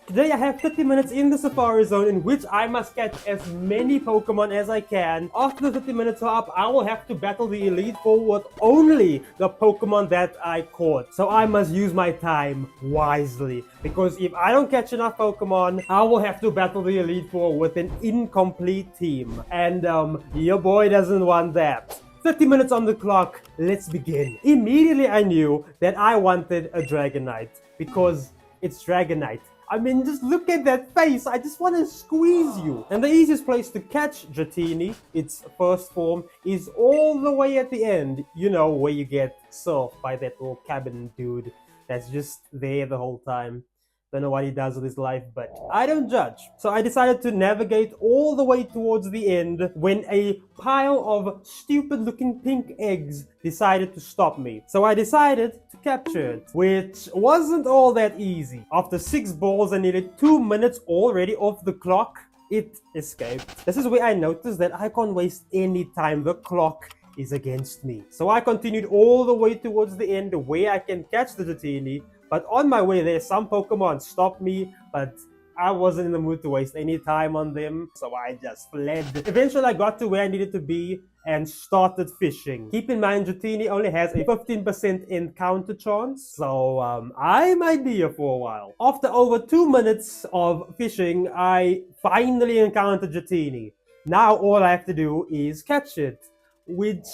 Today I have 30 minutes in the Safari Zone in which I must catch as many Pokemon as I can. After the 30 minutes are up, I will have to battle the Elite Four with only the Pokemon that I caught. So I must use my time wisely, because if I don't catch enough Pokemon, I will have to battle the Elite Four with an incomplete team. And your boy doesn't want that. 30 minutes on the clock, let's begin. Immediately I knew that I wanted a Dragonite, because it's Dragonite. I mean, just look at that face. I just want to squeeze you. And the easiest place to catch Dratini, its first form, is all the way at the end. You know, where you get surfed by that little cabin dude that's just there the whole time. Don't know what he does with his life, but I don't judge. So I decided to navigate all the way towards the end when a pile of stupid looking pink eggs decided to stop me. So I decided to capture it, which wasn't all that easy. After 6 balls and nearly 2 minutes already off the clock, it escaped. This is where I noticed that I can't waste any time. The clock is against me. So I continued all the way towards the end where I can catch the Dratini. But on my way there, some Pokemon stopped me, but I wasn't in the mood to waste any time on them, so I just fled. Eventually, I got to where I needed to be and started fishing. Keep in mind, Dratini only has a 15% encounter chance, so I might be here for a while. After over 2 minutes of fishing, I finally encountered Dratini. Now all I have to do is catch it, which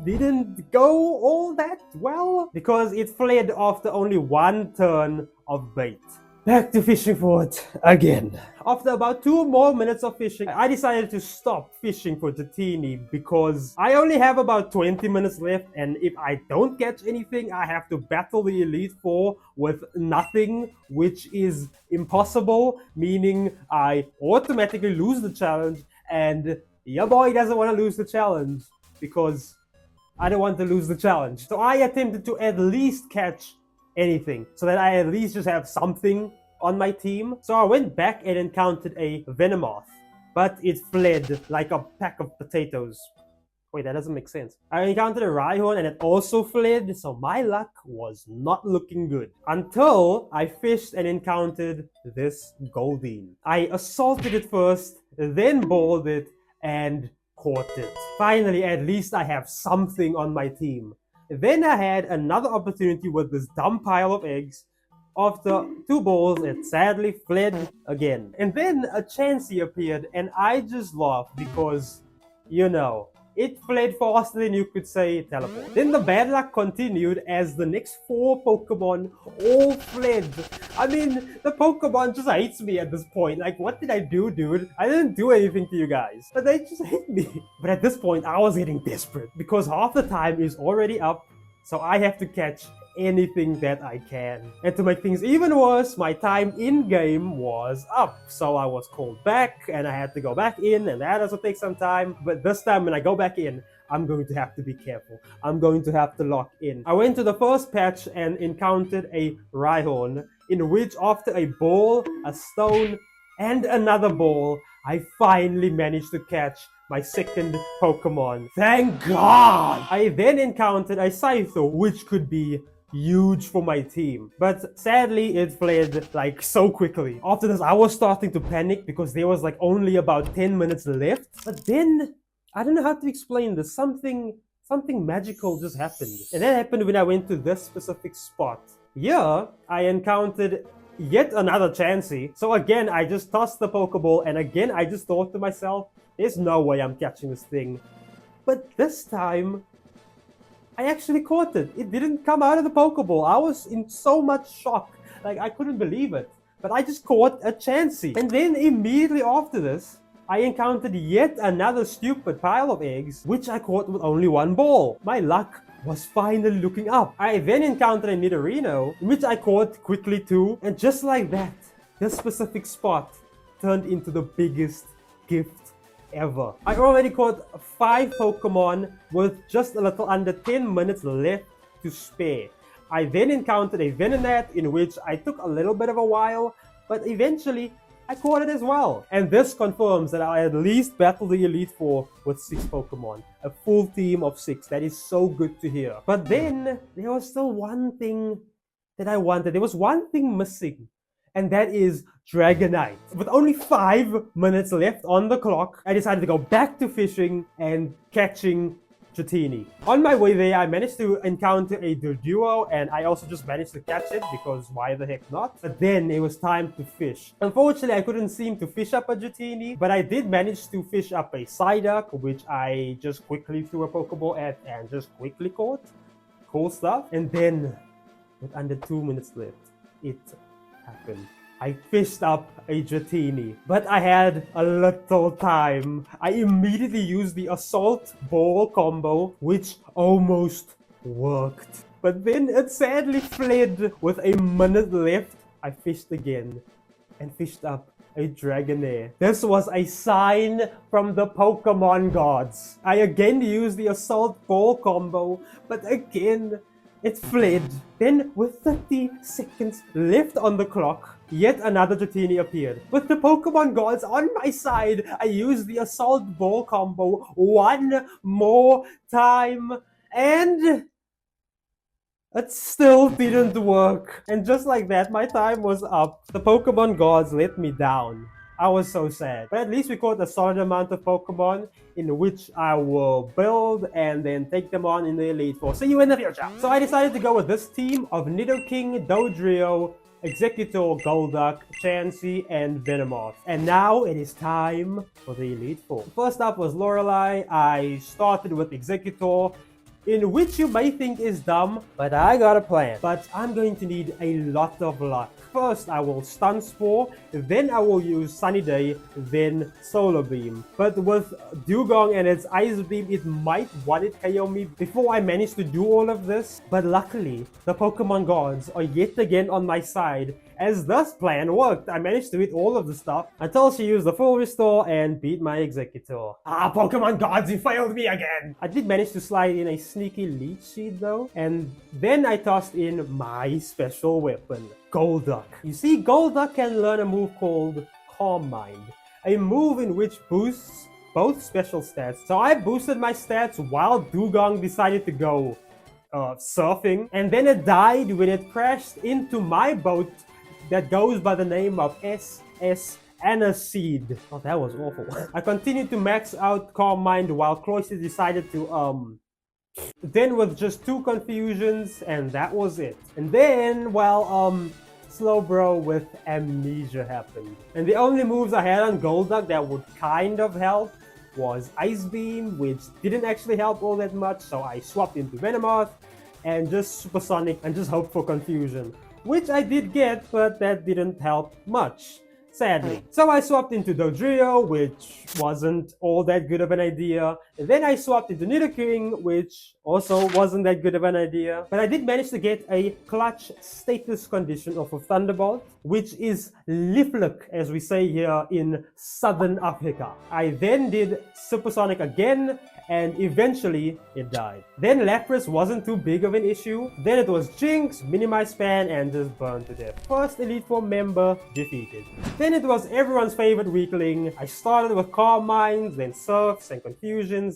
didn't go all that well because it fled after only 1 turn of bait. Back to fishing for it again. After about 2 more minutes of fishing, I decided to stop fishing for Dratini because I only have about 20 minutes left, and if I don't catch anything, I have to battle the Elite Four with nothing, which is impossible, meaning I automatically lose the challenge, and your boy doesn't want to lose the challenge because I don't want to lose the challenge. So I attempted to at least catch anything so that I at least just have something on my team. So I went back and encountered a Venomoth, but it fled like a pack of potatoes. Wait, that doesn't make sense. I encountered a Rhyhorn and it also fled, so my luck was not looking good. Until I fished and encountered this Goldeen. I assaulted it first, then bowled it, and caught it. Finally, at least I have something on my team. Then I had another opportunity with this dumb pile of eggs. After 2 balls, it sadly fled again. And then a Chansey appeared and I just laughed because, you know, it fled faster than you could say teleport. Then the bad luck continued as the next 4 Pokemon all fled. I mean, the Pokemon just hates me at this point. Like, what did I do, dude? I didn't do anything to you guys, but they just hate me. But at this point, I was getting desperate because half the time is already up, so I have to catch anything that I can. And to make things even worse, my time in-game was up. So I was called back and I had to go back in, and that also takes some time. But this time when I go back in, I'm going to have to be careful. I'm going to have to lock in. I went to the first patch and encountered a Rhyhorn, in which after a ball, a stone, and another ball, I finally managed to catch my second Pokemon. Thank God! I then encountered a Scyther, which could be huge for my team, but sadly it fled like so quickly. After this, I was starting to panic because there was like only about 10 minutes left. But then I don't know how to explain this. Something magical just happened, and that happened when I went to this specific spot. Here I encountered yet another Chansey. So again, I just tossed the Pokeball, and again I just thought to myself, there's no way I'm catching this thing. But this time I actually caught it. It didn't come out of the Pokeball. I was in so much shock. Like, I couldn't believe it. But I just caught a Chansey. And then immediately after this, I encountered yet another stupid pile of eggs, which I caught with only 1 ball. My luck was finally looking up. I then encountered a Nidorino, which I caught quickly too. And just like that, this specific spot turned into the biggest gift ever. I already caught 5 Pokemon with just a little under 10 minutes left to spare. I then encountered a Venonat, in which I took a little bit of a while, but eventually I caught it as well. And this confirms that I at least battled the Elite Four with 6 Pokemon. A full team of 6. That is so good to hear. But then there was still one thing that I wanted. There was one thing missing, and that is Dragonite. With only 5 minutes left on the clock, I decided to go back to fishing and catching Dratini. On my way there, I managed to encounter a duo, and I also just managed to catch it because why the heck not? But then it was time to fish. Unfortunately, I couldn't seem to fish up a Dratini, but I did manage to fish up a Psyduck, which I just quickly threw a Pokeball at and just quickly caught. Cool stuff. And then, with under 2 minutes left, it happened. I fished up a Dratini, but I had a little time. I immediately used the Assault Ball combo, which almost worked. But then it sadly fled. With a minute left, I fished again and fished up a Dragonair. This was a sign from the Pokemon gods. I again used the Assault Ball combo, but again, it fled. Then, with 30 seconds left on the clock, yet another Dratini appeared. With the Pokemon gods on my side, I used the Assault Ball combo one more time, and it still didn't work. And just like that, my time was up. The Pokemon gods let me down. I was so sad. But at least we caught a solid amount of Pokemon in which I will build and then take them on in the Elite Four. See you in the future! So I decided to go with this team of Nidoking, Dodrio, Exeggutor, Golduck, Chansey, and Venomoth. And now it is time for the Elite Four. First up was Lorelei. I started with Exeggutor, in which you may think is dumb, but I got a plan. But I'm going to need a lot of luck. First, I will Stun Spore, then I will use Sunny Day, then Solar Beam. But with Dugong and its Ice Beam, it might one-hit KO me before I manage to do all of this. But luckily, the Pokemon gods are yet again on my side, as this plan worked. I managed to hit all of the stuff until she used the full restore and beat my Exeggutor. Ah, Pokemon gods, you failed me again! I did manage to slide in a sneaky Leech Seed though, and then I tossed in my special weapon, Golduck. You see, Golduck can learn a move called Calm Mind, a move in which boosts both special stats. So I boosted my stats while Dugong decided to go surfing, and then it died when it crashed into my boat that goes by the name of SS Aniseed. Oh, that was awful. I continued to max out Calm Mind while Cloyster decided to then with just 2 confusions, and that was it. And then, well, Slowbro with Amnesia happened. And the only moves I had on Golduck that would kind of help was Ice Beam, which didn't actually help all that much, so I swapped into Venomoth and just Supersonic and just hope for confusion, which I did get, but that didn't help much, sadly. So I swapped into Dodrio, which wasn't all that good of an idea. And then I swapped into Nidoking, which also wasn't that good of an idea. But I did manage to get a clutch status condition of a Thunderbolt, which is Liflik, as we say here in Southern Africa. I then did Supersonic again, and eventually it died. Then Lapras wasn't too big of an issue. Then it was Jinx, Minimize Span, and just burned to death. First Elite Four member defeated. Then it was everyone's favorite weakling. I started with Calm Minds, then Surfs and Confusions,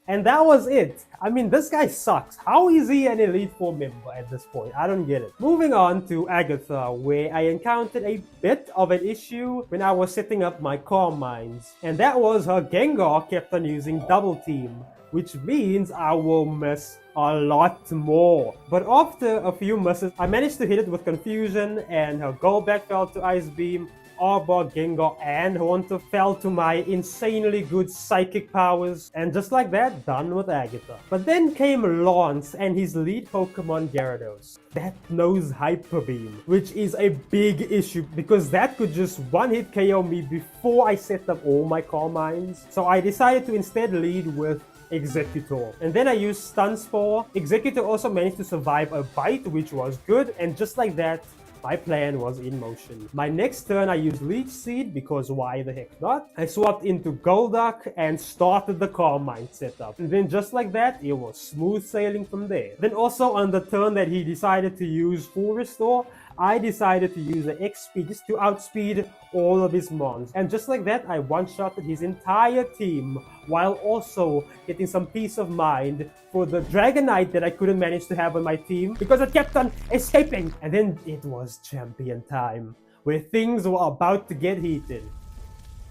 and that was it. I mean, this guy sucks. How is he an Elite Four member at this point? I don't get it. Moving on to Agatha, where I encountered a bit of an issue when I was setting up my Calm Minds. And that was her Gengar kept on using Double Team, which means I will miss a lot more. But after a few misses, I managed to hit it with Confusion, and her Golbat fell to Ice Beam. Arbok, Gengar, and Haunter fell to my insanely good psychic powers, and just like that, done with Agatha. But then came Lance and his lead Pokemon Gyarados. That knows Hyper Beam, which is a big issue because that could just one-hit KO me before I set up all my Calm Minds. So I decided to instead lead with Exeggutor. And then I used Stun Spore. Exeggutor also managed to survive a bite, which was good, and just like that, my plan was in motion. My next turn I used Leech Seed because why the heck not? I swapped into Golduck and started the Calm Mind setup. And then just like that, it was smooth sailing from there. Then also on the turn that he decided to use Full Restore, I decided to use the XP just to outspeed all of his mons. And just like that, I one-shotted his entire team while also getting some peace of mind for the Dragonite that I couldn't manage to have on my team because it kept on escaping. And then it was champion time. where things were about to get heated.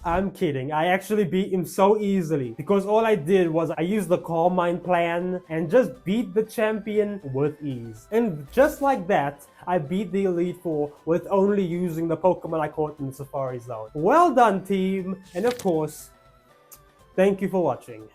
I'm kidding, I actually beat him so easily because all I did was I used the Calm Mind plan and just beat the champion with ease. And just like that, I beat the Elite Four with only using the Pokemon I caught in the Safari Zone. Well done, team! And of course, thank you for watching.